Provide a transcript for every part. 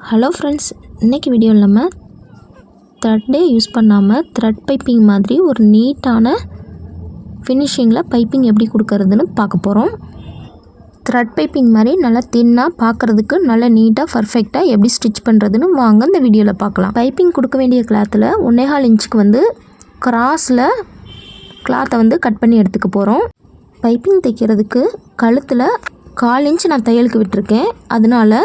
Hello friends, இன்றைக்கி வீடியோவில் நம்ம த்ரெட்டே யூஸ் பண்ணாமல் த்ரெட் பைப்பிங் மாதிரி ஒரு நீட்டான ஃபினிஷிங்கில் பைப்பிங் எப்படி கொடுக்கறதுன்னு பார்க்க போகிறோம். த்ரெட் பைப்பிங் மாதிரி நல்லா தின்னாக பார்க்குறதுக்கு நல்லா நீட்டாக பர்ஃபெக்டாக எப்படி ஸ்டிச் பண்ணுறதுன்னு வாங்க இந்த வீடியோவில் பார்க்கலாம். பைப்பிங் கொடுக்க வேண்டிய கிளாத்தில் 1.25 இன்ச்சுக்கு கிராஸில் கிளாத்தை கட் பண்ணி எடுத்துக்க போகிறோம். பைப்பிங் தைக்கிறதுக்கு கழுத்தில் 1/4 இன்ச் நான் தையலுக்கு விட்டுருக்கேன். அதனால்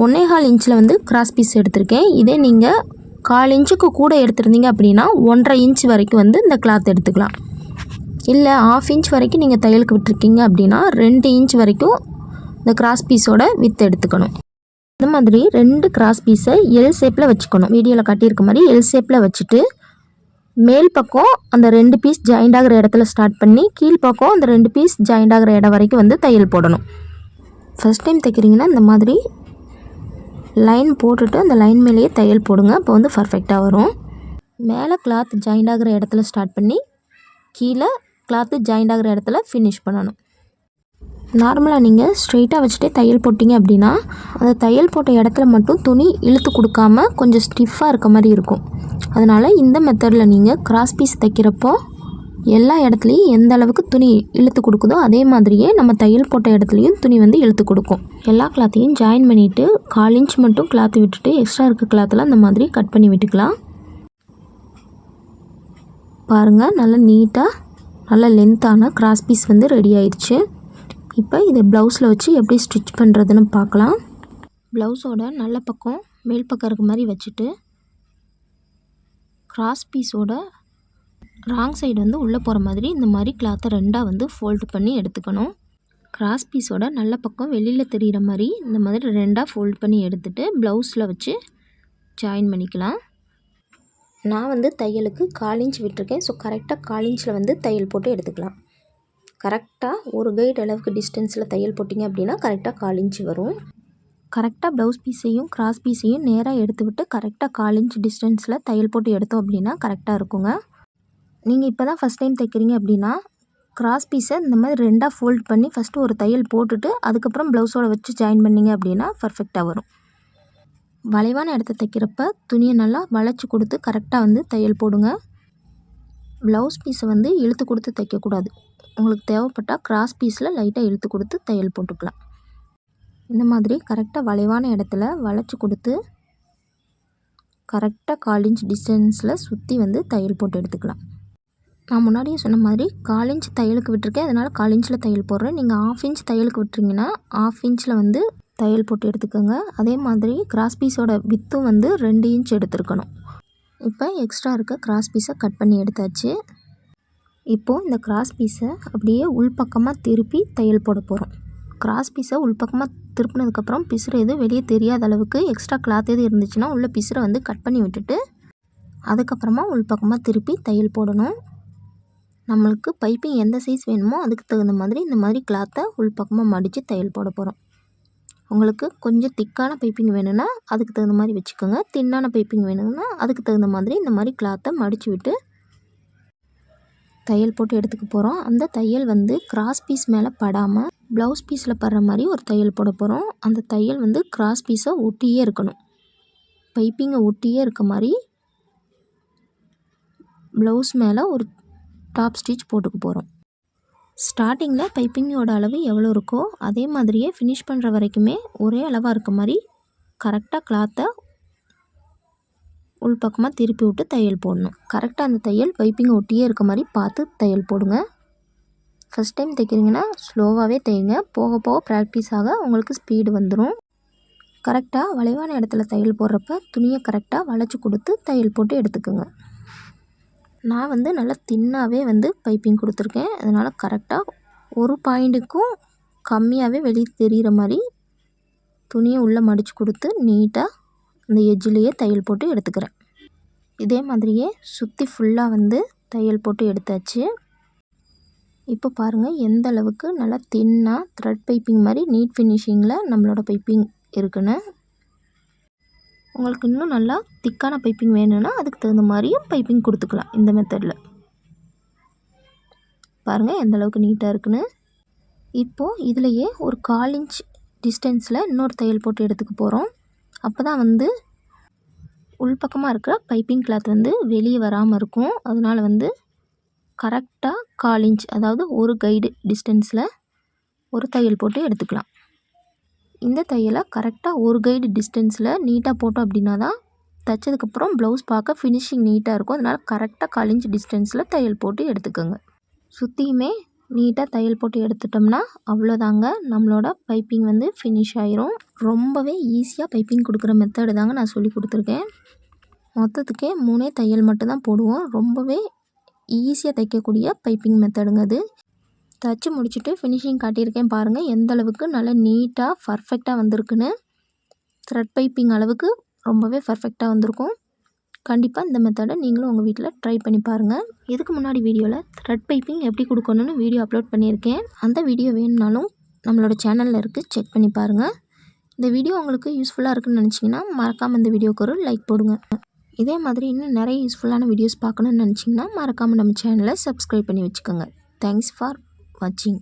1.25 இன்ச்சில் கிராஸ் பீஸ் எடுத்திருக்கேன். இதே நீங்கள் 1/4 இன்ச்சுக்கு கூட எடுத்திருந்தீங்க அப்படின்னா 1.5 இன்ச் வரைக்கும் இந்த கிளாத் எடுத்துக்கலாம். இல்லை 1/2 இன்ச் வரைக்கும் நீங்கள் தையலுக்கு விட்டுருக்கீங்க அப்படின்னா 2 இன்ச் வரைக்கும் இந்த கிராஸ் பீஸோட வித்து எடுத்துக்கணும். இந்த மாதிரி 2 கிராஸ் பீஸை எல் ஷேப்பில் வச்சுக்கணும். வீடியோவில் காட்டியிருக்க மாதிரி எல் ஷேப்பில் வச்சுட்டு மேல் பக்கம் அந்த 2 பீஸ் ஜாயிண்ட் ஆகிற இடத்துல ஸ்டார்ட் பண்ணி கீழ்ப்பக்கம் அந்த 2 பீஸ் ஜாயிண்ட் ஆகிற இடம் வரைக்கும் தையல் போடணும். ஃபஸ்ட் டைம் தைக்கிறீங்கன்னா இந்த மாதிரி லைன் போட்டுட்டு அந்த லைன் மேலேயே தையல் போடுங்க. அப்போ பர்ஃபெக்டாக வரும். மேலே கிளாத் ஜாயிண்ட் ஆகிற இடத்துல ஸ்டார்ட் பண்ணி கீழே கிளாத்து ஜாயிண்ட் ஆகிற இடத்துல ஃபினிஷ் பண்ணணும். நார்மலாக நீங்கள் ஸ்ட்ரெயிட்டாக வச்சுட்டே தையல் போட்டிங்க அப்படின்னா அந்த தையல் போட்ட இடத்துல மட்டும் துணி இழுத்து கொடுக்காம கொஞ்சம் ஸ்டிஃபாக இருக்க மாதிரி இருக்கும். அதனால் இந்த மெத்தடில் நீங்கள் கிராஸ் பீஸ் தைக்கிறப்போ எல்லா இடத்துலையும் எந்த அளவுக்கு துணி இழுத்து கொடுக்குதோ அதே மாதிரியே நம்ம தையல் போட்ட இடத்துலையும் துணி இழுத்து கொடுக்கும். எல்லா கிளாத்தையும் ஜாயின் பண்ணிவிட்டு 1/4 இன்ச் மட்டும் கிளாத்து விட்டுட்டு எக்ஸ்ட்ரா இருக்க கிளாத்தில் அந்த மாதிரி கட் பண்ணி விட்டுக்கலாம். பாருங்கள், நல்லா நீட்டாக நல்ல லென்த்தான கிராஸ் பீஸ் ரெடி ஆயிடுச்சு. இப்போ இதை ப்ளவுஸில் வச்சு எப்படி ஸ்டிச் பண்ணுறதுன்னு பார்க்கலாம். ப்ளவுஸோட நல்ல பக்கம் மேல் பக்கம் இருக்க மாதிரி வச்சுட்டு கிராஸ் பீஸோட ராங் சைடு உள்ளே போகிற மாதிரி இந்த மாதிரி கிளாத்தை 2ஆக ஃபோல்டு பண்ணி எடுத்துக்கணும். கிராஸ் பீஸோட நல்ல பக்கம் வெளியில் தெரிகிற மாதிரி இந்த மாதிரி 2ஆக ஃபோல்ட் பண்ணி எடுத்துகிட்டு ப்ளவுஸில் வச்சு ஜாயின் பண்ணிக்கலாம். நான் தையலுக்கு 1/4 இன்ச் விட்டுருக்கேன். ஸோ கரெக்டாக 1/4 இன்ச்சில் தையல் போட்டு எடுத்துக்கலாம். கரெக்டாக ஒரு கைடு அளவுக்கு டிஸ்டன்ஸில் தையல் போட்டிங்க அப்படின்னா கரெக்டாக 1/4 இன்ச் வரும். கரெக்டாக ப்ளவுஸ் பீஸையும் கிராஸ் பீஸையும் நேராக எடுத்து விட்டு கரெக்டாக 1/4 இன்ச் டிஸ்டன்ஸில் தையல் போட்டு எடுத்தோம் அப்படின்னா கரெக்டாக இருக்குங்க. நீங்கள் இப்போ தான் ஃபஸ்ட் டைம் தைக்கிறீங்க அப்படின்னா கிராஸ் பீஸை இந்த மாதிரி 2ஆக ஃபோல்ட் பண்ணி ஃபஸ்ட்டு ஒரு தையல் போட்டுட்டு அதுக்கப்புறம் ப்ளவுஸோட வச்சு ஜாயின் பண்ணிங்க அப்படின்னா பர்ஃபெக்டாக வரும். வளைவான இடத்த தைக்கிறப்ப துணியை நல்லா வளைச்சி கொடுத்து கரெக்டாக தையல் போடுங்க. ப்ளவுஸ் பீஸை இழுத்து கொடுத்து தைக்கக்கூடாது. உங்களுக்கு தேவைப்பட்டால் கிராஸ் பீஸில் லைட்டாக இழுத்து கொடுத்து தையல் போட்டுக்கலாம். இந்த மாதிரி கரெக்டாக வளைவான இடத்துல வளைச்சி கொடுத்து கரெக்டாக 1/4 இன்ச் டிஸ்டன்ஸில் சுற்றி தையல் போட்டு எடுத்துக்கலாம். நான் முன்னாடியே சொன்ன மாதிரி 1/4 இன்ச் தையலுக்கு விட்டுருக்கேன். அதனால் 1/4 இன்ச்சில் தையல் போடுறேன். நீங்கள் 1/2 இன்ச் தையலுக்கு விட்டுறீங்கன்னா 1/2 இன்ச்சில் தையல் போட்டு எடுத்துக்கோங்க. அதே மாதிரி கிராஸ் பீஸோட வித்தும் 2 இன்ச் எடுத்துருக்கணும். இப்போ எக்ஸ்ட்ரா இருக்க கிராஸ் பீஸை கட் பண்ணி எடுத்தாச்சு. இப்போது இந்த கிராஸ் பீஸை அப்படியே உள்பக்கமாக திருப்பி தையல் போட போகிறோம். கிராஸ் பீஸை உள்பக்கமாக திருப்பினதுக்கப்புறம் பிசுறு எதுவும் வெளியே தெரியாத அளவுக்கு எக்ஸ்ட்ரா கிளாத் எது இருந்துச்சுன்னா உள்ள பிசுரை கட் பண்ணி விட்டுட்டு அதுக்கப்புறமா உள்பக்கமாக திருப்பி தையல் போடணும். நம்மளுக்கு பைப்பிங் எந்த சைஸ் வேணுமோ அதுக்கு தகுந்த மாதிரி இந்த மாதிரி கிளாத்தை உள்பக்கமாக மடித்து தையல் போட போகிறோம். உங்களுக்கு கொஞ்சம் திக்கான பைப்பிங் வேணும்னா அதுக்கு தகுந்த மாதிரி வச்சுக்கோங்க. தின்னான பைப்பிங் வேணும்னா அதுக்கு தகுந்த மாதிரி இந்த மாதிரி கிளாத்தை மடித்து விட்டு தையல் போட்டு எடுத்துக்க போகிறோம். அந்த தையல் கிராஸ் பீஸ் மேலே படாமல் ப்ளவுஸ் பீஸில் படுற மாதிரி ஒரு தையல் போட போகிறோம். அந்த தையல் கிராஸ் பீஸை ஒட்டியே இருக்கணும். பைப்பிங்கை ஒட்டியே இருக்க மாதிரி ப்ளவுஸ் மேலே ஒரு டாப் ஸ்டிச் போட்டுக்க போகிறோம். ஸ்டார்டிங்கில் பைப்பிங்கோட அளவு எவ்வளோ இருக்கோ அதே மாதிரியே ஃபினிஷ் பண்ணுற வரைக்குமே ஒரே அளவாக இருக்க மாதிரி கரெக்டாக கிளாத்தை உள்பக்கமாக திருப்பி விட்டு தையல் போடணும். கரெக்டாக அந்த தையல் பைப்பிங்கை ஒட்டியே இருக்க மாதிரி பார்த்து தையல் போடுங்க. ஃபஸ்ட் டைம் தைக்கிறீங்கன்னா ஸ்லோவாகவே தைங்க. போக போக ப்ராக்டிஸ் ஆக உங்களுக்கு ஸ்பீடு வந்துடும். கரெக்டாக வளைவான இடத்துல தையல் போடுறப்ப துணியை கரெக்டாக வளைச்சி கொடுத்து தையல் போட்டு எடுத்துக்கோங்க. நான் நல்லா தின்னாகவே பைப்பிங் கொடுத்துருக்கேன். அதனால் கரெக்டாக ஒரு பாயிண்ட்டுக்கும் கம்மியாகவே வெளியே தெரிகிற மாதிரி துணியை உள்ளே மடித்து கொடுத்து நீட்டாக அந்த எட்ஜிலேயே தையல் போட்டு எடுத்துக்கிறேன். இதே மாதிரியே சுற்றி ஃபுல்லாக தையல் போட்டு எடுத்தாச்சு. இப்போ பாருங்கள் எந்த அளவுக்கு நல்லா தின்னாக த்ரெட் பைப்பிங் மாதிரி நீட் ஃபினிஷிங்கில் நம்மளோட பைப்பிங் இருக்குன்னு. உங்களுக்கு இன்னும் நல்லா திக்கான பைப்பிங் வேணும்னா அதுக்கு தகுந்த மாதிரியும் பைப்பிங் கொடுத்துக்கலாம். இந்த மெத்தடில் பாருங்கள் எந்த அளவுக்கு நீட்டாக இருக்குன்னு. இப்போது இதிலையே ஒரு 1/4 இன்ச் டிஸ்டன்ஸில் இன்னொரு தையல் போட்டு எடுத்துக்க போகிறோம். அப்போ தான் வந்து உள்பக்கமாக இருக்கிற பைப்பிங் கிளாத் வந்து வெளியே வராமல் இருக்கும். அதனால் வந்து கரெக்டாக 1/4 இன்ச், அதாவது ஒரு கைடு டிஸ்டன்ஸில் ஒரு தையல் போட்டு எடுத்துக்கலாம். இந்த தையலை கரெக்டாக ஒரு கைடு டிஸ்டன்ஸில் நீட்டாக போட்டோம் அப்படின்னா தான் தைச்சதுக்கப்புறம் ப்ளவுஸ் பார்க்க ஃபினிஷிங் நீட்டாக இருக்கும். அதனால் கரெக்டாக 1/4 இன்ச் டிஸ்டன்ஸில் தையல் போட்டு எடுத்துக்கோங்க. சுற்றியுமே நீட்டாக தையல் போட்டு எடுத்துட்டோம்னா அவ்வளோதாங்க, நம்மளோட பைப்பிங் வந்து ஃபினிஷ் ஆயிரும். ரொம்பவே ஈஸியாக பைப்பிங் கொடுக்குற மெத்தடு தாங்க நான் சொல்லி கொடுத்துருக்கேன். மொத்தத்துக்கே 3 தையல் மட்டும்தான் போடுவோம். ரொம்பவே ஈஸியாக தைக்கக்கூடிய பைப்பிங் மெத்தடுங்க அது. தைச்சி முடிச்சுட்டு ஃபினிஷிங் காட்டியிருக்கேன் பாருங்கள், எந்த அளவுக்கு நல்லா நீட்டாக பர்ஃபெக்டாக வந்திருக்குன்னு. த்ரெட் பைப்பிங் அளவுக்கு ரொம்பவே பர்ஃபெக்டாக வந்திருக்கும். கண்டிப்பாக இந்த மெத்தடை நீங்களும் உங்கள் வீட்டில் ட்ரை பண்ணி பாருங்கள். இதுக்கு முன்னாடி வீடியோவில் த்ரெட் பைப்பிங் எப்படி கொடுக்கணும்னு வீடியோ அப்லோட் பண்ணியிருக்கேன். அந்த வீடியோ வேணும்னாலும் நம்மளோட சேனலில் இருக்குது, செக் பண்ணி பாருங்கள். இந்த வீடியோ உங்களுக்கு யூஸ்ஃபுல்லாக இருக்குன்னு நினச்சிங்கன்னா மறக்காமல் இந்த வீடியோக்கு ஒரு லைக் போடுங்க. இதே மாதிரி இன்னும் நிறைய யூஸ்ஃபுல்லான வீடியோஸ் பார்க்கணுன்னு நினச்சிங்கன்னா மறக்காமல் நம்ம சேனலை சப்ஸ்கிரைப் பண்ணி வச்சுக்கோங்க. தேங்க்ஸ் ஃபார் வாட்சிங்.